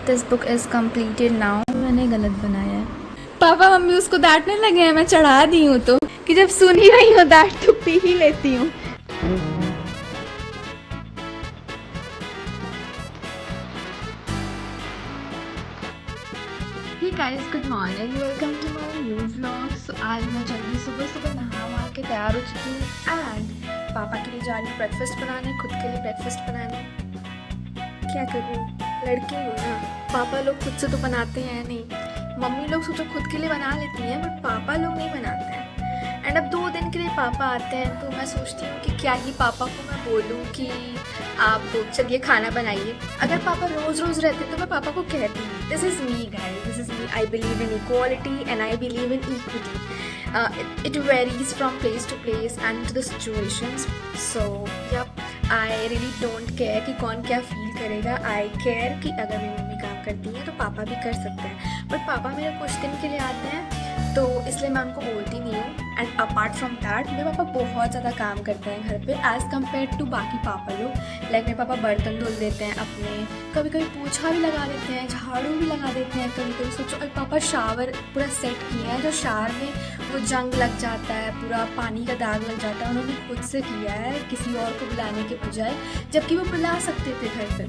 This book is completed now. मैंने गलत बनाया है। पापा मम्मी उसको डांटने लगे हैं, मैं चढ़ा दी हूँ तो कि जब सुन ही रही हूँ डांट तो पी ही लेती हूँ। Hey guys, good morning. Welcome to my new vlog. So आज मैं जल्दी सुबह सुबह नहा वहा के तैयार हो चुकी हूँ एंड पापा के लिए जा रही हूँ ब्रेकफास्ट बनाने, खुद के लिए ब्रेकफास्ट बनाने। क्या करूँ, लड़की हूँ ना। पापा लोग खुद से तो बनाते हैं नहीं, मम्मी लोग सोचो खुद के लिए बना लेती हैं बट पापा लोग नहीं बनाते हैं। एंड अब 2 दिन के लिए पापा आते हैं तो मैं सोचती हूँ कि क्या ही पापा को मैं बोलूँ कि आप चलिए खाना बनाइए। अगर पापा रोज़ रोज़ रहते तो मैं पापा को कहती हूँ this is me guys, this is me, I believe in equality and I believe in equity. It varies from place to place and to the situations. So yup, I really don't care कि कौन क्या feel करेगा। आई care कि अगर मेरी mummy काम करती है तो पापा भी कर सकते हैं। बट पापा मेरे कुछ दिन के लिए आते हैं तो इसलिए मैं उनको बोलती नहीं हूँ। एंड अपार्ट फ्रॉम दैट मेरे पापा बहुत ज़्यादा काम करते हैं घर पे एज़ कम्पेयर टू बाकी पापा लोग। लाइक मेरे पापा बर्तन धुल देते हैं अपने, कभी कभी पोछा भी लगा देते हैं, झाड़ू भी लगा देते हैं कभी कभी। सोचो और पापा शावर पूरा सेट किए हैं, जो शावर में वो जंग लग जाता है, पूरा पानी का दाग लग जाता है, उन्होंने खुद से किया है किसी और को बुलाने के बजाय, जबकि वो बुला सकते थे घर पर।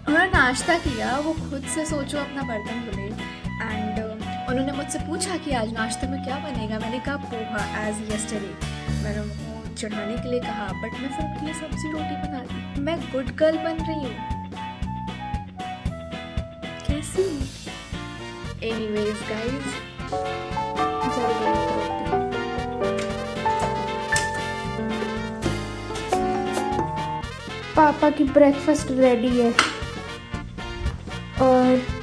उन्होंने नाश्ता किया वो खुद से, सोचो अपना बर्तन धुले। एंड उन्होंने मुझसे पूछा कि आज नाश्ते में क्या बनेगा। मैंने कहा पोहा एज यस्टरडे। मैंने उनको चढ़ाने के लिए कहा बट मैं फिर उनके लिए सब्जी रोटी बना दी। मैं गुड गर्ल बन रही हूँ कैसी। एनीवेज गाइस, पापा की ब्रेकफास्ट रेडी है और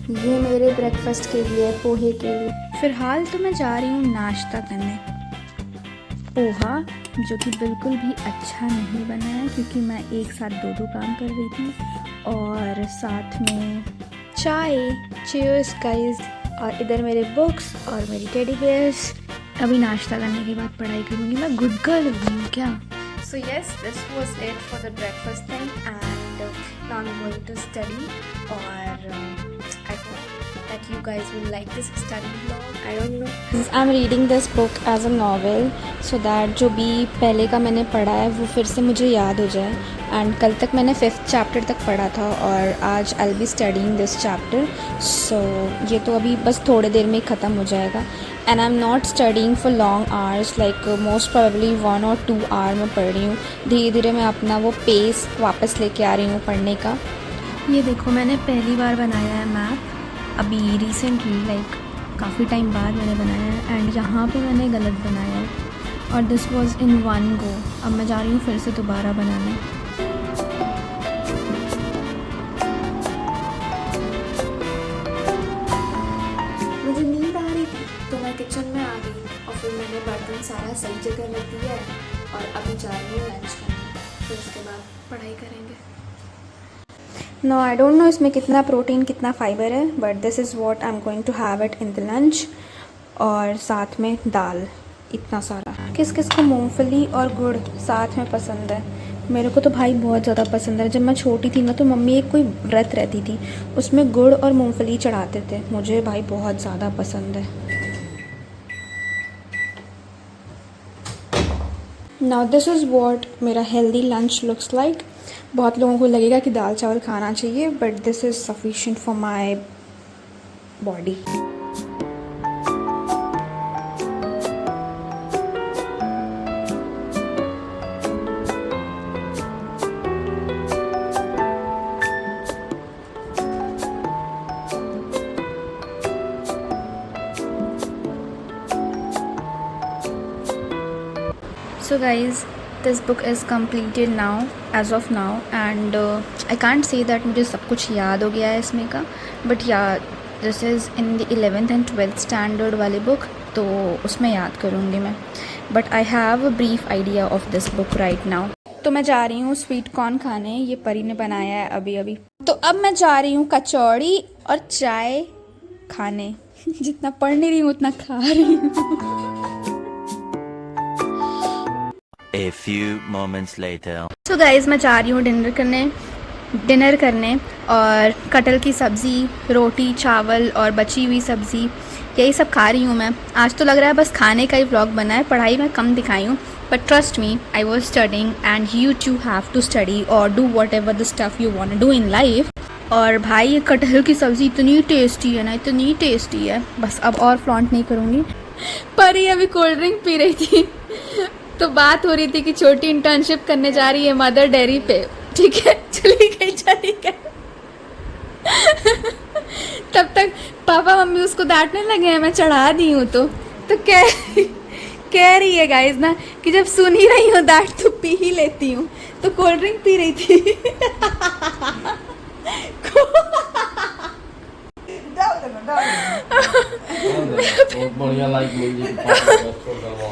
ये मेरे ब्रेकफास्ट के लिए, पोहे के लिए। फ़िलहाल तो मैं जा रही हूँ नाश्ता करने। पोहा जो कि बिल्कुल भी अच्छा नहीं बना है क्योंकि मैं एक साथ दो काम कर रही थी, और साथ में चाय। Cheers guys. और इधर मेरे बुक्स और मेरी टेडी बेयर्स। अभी नाश्ता करने के बाद पढ़ाई करूँगी। मैं गुड गर्ल हो गई हूँ क्या। So yes, this was it for the breakfast thing and now I'm going to study or I hope that you guys will like this study vlog. I don't know. I'm reading this book as a novel so that जो भी पहले का मैंने पढ़ा है वो फिर से मुझे याद हो जाए। एंड कल तक मैंने 5th चैप्टर तक पढ़ा था और आज I'll be studying this chapter. So ये तो अभी बस थोड़े देर में ख़त्म हो जाएगा। And I am not studying for long hours, like most probably 1 or 2 hour में पढ़ रही हूँ। धीरे धीरे मैं अपना वो पेस वापस लेके आ रही हूँ पढ़ने का। ये देखो मैंने पहली बार बनाया है मैप, अभी रिसेंटली, लाइक काफ़ी टाइम बाद मैंने बनाया है। एंड यहाँ पे मैंने गलत बनाया है और दिस वाज इन 1 go। अब मैं जा रही हूँ फिर से दोबारा बनाने। मुझे नींद आ रही थी तो मैं किचन में आ गई और फिर मैंने बर्तन सारा सही जगह रख दिया है और अभी जा रही हूँ लंच करने, फिर उसके बाद पढ़ाई करेंगे। नो आई डोंट नो इसमें कितना प्रोटीन कितना फाइबर है, but this is what I am going to have it in the lunch. और साथ में दाल, इतना सारा। किस किस को मूंगफली और गुड़ साथ में पसंद है? मेरे को तो भाई बहुत ज़्यादा पसंद है। जब मैं छोटी थी ना तो मम्मी एक कोई व्रत रहती थी उसमें गुड़ और मूंगफली चढ़ाते थे, मुझे भाई बहुत ज़्यादा पसंद है। नाउ दिस इज़ व्हाट मेरा हेल्दी लंच लुक्स लाइक। बहुत लोगों को लगेगा कि दाल चावल खाना चाहिए but this is sufficient for my body. So guys, this book is completed now, as of now, and I can't say that मुझे सब कुछ याद हो गया है इसमें का, but yeah, this is in the 11th and 12th standard वाली book, तो उसमें याद करूँगी मैं, but I have a brief idea of this book right now। तो मैं जा रही हूँ स्वीट कॉर्न खाने, ये परी ने बनाया है अभी अभी। तो अब मैं जा रही हूँ कचौड़ी और चाय खाने। जितना पढ़ नहीं रही हूँ उतना खा रही हूँ। A few moments later. So guys, मैं जा रही हूँ डिनर करने डिनर करने और कटहल की सब्ज़ी, रोटी, चावल और बची हुई सब्ज़ी यही सब खा रही हूँ मैं। आज तो लग रहा है बस खाने का ही व्लॉग बना है, पढ़ाई में कम दिखाई हूँ, but trust me I was studying and you too have to study और do whatever the stuff you want to do in life. और भाई ये कटहल की सब्ज़ी इतनी टेस्टी है ना, इतनी टेस्टी है, बस अब और फ्लॉन्ट नहीं करूँगी। पर ये अभी कोल्ड ड्रिंक पी रही थी तो बात हो रही थी कि छोटी इंटर्नशिप करने जा रही है मदर डेयरी पे, ठीक है, चली गई। तब तक पापा मम्मी उसको डांटने लगे हैं, मैं चढ़ा दी हूँ तो कह रही है गाइस ना कि जब सुन ही रही हूँ डांट तो पी ही लेती हूँ, तो कोल्ड ड्रिंक पी रही थी।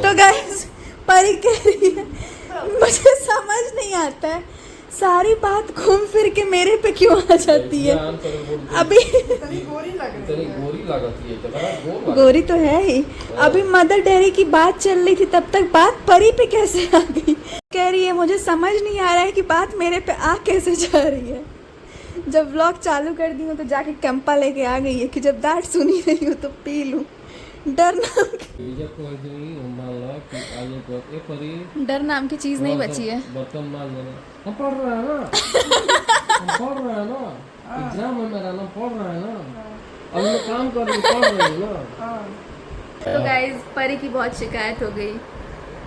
तो गाइस परी कह रही है मुझे समझ नहीं आता है सारी बात घूम फिर के मेरे पे क्यों आ जाती है। अभी गोरी तो है ही, अभी मदर डेयरी की बात चल रही थी तब तक बात परी पे कैसे आ गई। कह रही है मुझे समझ नहीं आ रहा है कि बात मेरे पे आ कैसे जा रही है। जब व्लॉग चालू कर दी हूँ तो जाके कैंपा लेके आ गई है कि जब डांट सुनी रही हूँ तो पी लूँ। डर नाम की चीज नहीं बची है। हम पढ़ रहे हैं ना, एग्जाम है मेरा ना, पढ़ रहे हैं ना, अब मैं काम कर रही पढ़ रही हूँ ना। तो गाइज परी की बहुत शिकायत हो गई,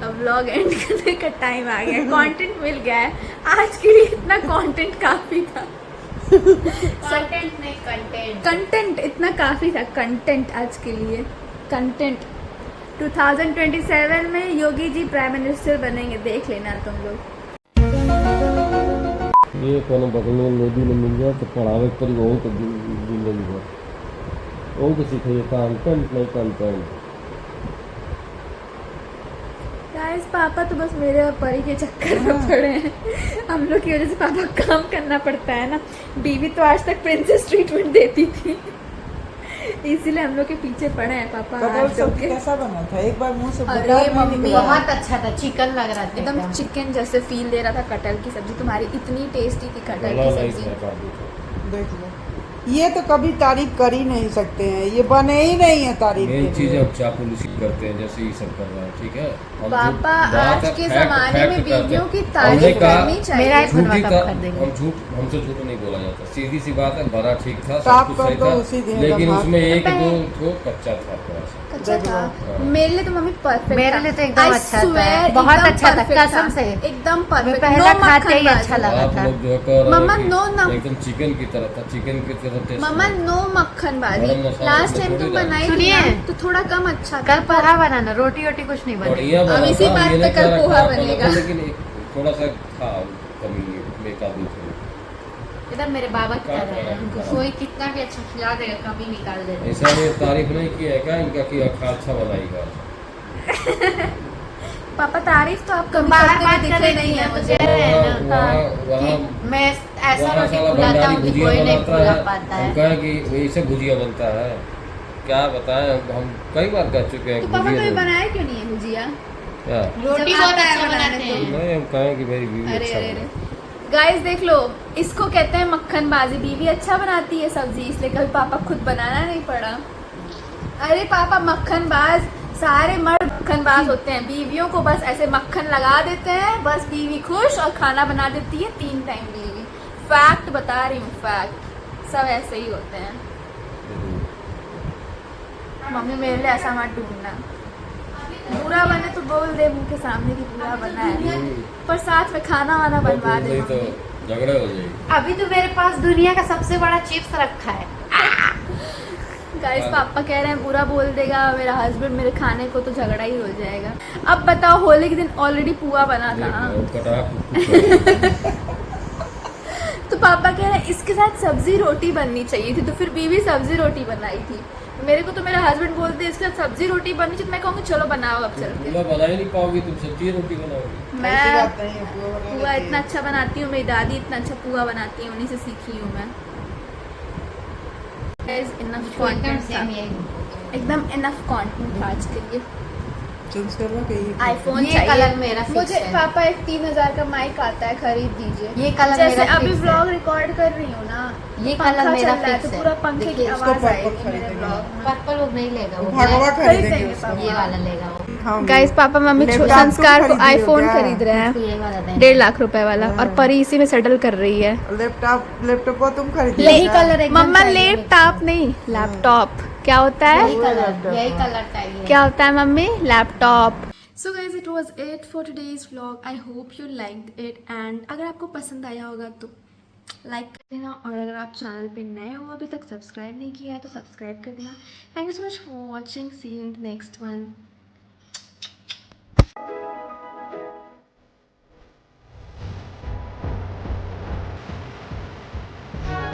अब व्लॉग एंड करने का टाइम आ गया, कंटेंट मिल गया है आज के लिए, इतना कंटेंट काफी था। कंटेंट नहीं कंटेंट इतना काफी था, कंटेंट आज के लिए कंटेंट। 2027 में योगी जी प्राइम मिनिस्टर बनेंगे, देख लेना तुम लोग। ये कोनो बगल में मोदी ने मिल गया तो पढ़ावे पर वो तो जिंदगी भर वो तो सीखे कंटेंट नहीं कंटेंट। गाइस पापा तो बस मेरे और परी के चक्कर में पड़े हैं, हम लोग की वजह से पापा काम करना पड़ता है ना। बीवी तो आज तक प्रिंसेस ट्रीटमेंट देती थी, इसीलिए हम लोग के पीछे पड़े हैं पापा। कैसा बना था एक बार मुंह से? अरे मम्मी बहुत अच्छा था, चिकन लग रहा था एकदम चिकन जैसे फील दे रहा था। कटहल की सब्जी तुम्हारी इतनी टेस्टी थी, कटहल की सब्जी। देख लो, ये तो कभी तारीफ कर ही नहीं सकते हैं, ये बने ही नहीं है तारीफ। यही चीज अब चापलूसी करते हैं जैसे ये सब कर रहा है, ठीक है। पापा आज के जमाने में बीवियों की तारीफ करनी चाहिए। हमसे झूठ नहीं बोला जाता, सीधी सी बात है, बड़ा ठीक था, सब साफ कुछ कर सही दो था, उसी दिन लेकिन एकदम उसमें एक दो ठो कच्चा था थोड़ा सा। कच्चा था मेरे लिए तो मम्मी परफेक्ट, मेरे लिए तो एकदम अच्छा था, बहुत अच्छा था कसम से, एकदम परफेक्ट। पहला खाते ही अच्छा लगा आप था। लोग जो कर मम्मा नो ना एकदम चिकन की तरह था, चिकन की तरह टेस्ट। मम्मा नो मक्खन बाजी, गरम मसाला लास्ट टाइम तुम बनाई थी सुनिए, ना तो थोड़ा कम अच्छा था। कल पोहा बनाना, रोटी वोटी कुछ नहीं बनी। बढ़िया अब बना इसी था, बात ये पे नहीं कल कह पोहा रहा बनेगा। लेकिन थोड़ा सा था कमी में काबू थी। इधर मेरे बाबा की क्या तरह है, करें? कोई कितना भी अच्छा खिला देगा कमी निकाल देगा। ऐसा ये तारीफ नहीं किया है क्या इनका कि अच्छा बनाएगा। पापा तारीफ तो आप कभी बाहर करते बात हुए कर दिखे रही नहीं है है मुझे मुझे। वहाँ कि मैं ऐसा वहाँ रोटी साला खिलाता हूँ भंडारी कि भुजिया कोई नहीं बनाता खिला है, पाता हम है। कहें कि वही से भुजिया बनता है, क्या बताएं, हम कई बार कह चुके हैं तो पापा भुजिया कभी नहीं। बनाया क्यों नहीं है भुजिया? क्या रोटी जब बहुत आता है अच्छा बनाने बनाते तो। हैं। नहीं, हम कहें कि मेरी बीवी अरे अच्छा अरे अरे बनाती गाइस देख लो, इसको कहते हैं मक्खन बाजी। बीवी अच्छा बनाती है सब्जी, इसलिए कभी पापा खुद बनाना नहीं पड़ा। अरे पापा मक्खन बाज, सारे मर्द मक्खन बाज होते हैं, बीवियों को बस ऐसे मक्खन लगा देते हैं, बस बीवी खुश और खाना बना देती है 3 टाइम बीवी। फैक्ट बता रही हूँ, फैक्ट, सब ऐसे ही होते हैं। मम्मी मेरे लिए ऐसा मत ढूंढना, पूरा बने तो बोल दे मुंह के सामने कि पूरा बना है, पर साथ में खाना वाना बनवा दे नहीं तो मम्मी। झगड़ा हो जाएगी। अभी तो मेरे पास दुनिया का सबसे बड़ा चिप्स रखा है। गाइस पापा कह रहे हैं बुरा बोल देगा मेरा हस्बैंड मेरे खाने को तो झगड़ा ही हो जाएगा। अब बताओ, होली के दिन ऑलरेडी पुआ बना था तो पापा कह रहे हैं इसके साथ सब्जी रोटी बननी चाहिए थी, तो फिर बीवी सब्जी रोटी बनाई थी। मेरे को तो मेरा हस्बैंड बोलते इसके साथ सब्जी रोटी बननी चाहिए, मैं कहूँगी चलो बनाओ अब चल के। बना ही नहीं पाओगी तुम, सब्जी रोटी बनाओगी। मैं पुआ इतना अच्छा बनाती हूँ, मेरी दादी इतना अच्छा पुआ बनाती है, उन्हीं से सीखी हूँ मैं। इनफ कंटेंट था, एकदम इनफ कंटेंट था आज के लिए। चूज कर लो कि आईफोन ये चाहिए कलर मेरा fix मुझे। है। पापा एक 3000 का माइक आता है, खरीद दीजिए। ये कलर जैसे मेरा अभी fix है। व्लॉग रिकॉर्ड कर रही हूँ ना, ये पंखा कलर मेरा चल रहा है fix तो है। पूरा पंखे की देखिए, उसको आवाज पर्पल आएगी मेरे खरीदेंगे। व्लॉग में। पर्पल वो नहीं लेगा, वो भगवा black- खरीदेंगे खरीदेंगे उसको। पापा। ये वाला लेगा वो। दिखाऊंगी। गाइस पापा मम्मी लैपटॉप संस्कार तुम को खरीदी हो आईफोन क्या? खरीद रहे हैं, उसको ये वाला देना। 1.5 लाख रुपए वाला, और परी इसी में सेटल कर रही है। लैपटॉप को तुम खरीदी हो यही क्या? कलर एकदम मम्मा चाहिए लैपटॉप नहीं, लैपटॉप। क्या होता है? यही कलर चाहिए। क्या होता है mummy? Laptop. So guys it was it for today's vlog. I hope you like it, and अगर आपको पसंद आया होगा तो लाइक कर देना, और अगर आप चैनल पे नए हो अभी तक सब्सक्राइब नहीं किया है तो सब्सक्राइब कर देना। Thank you so much for watching, see you in the next one.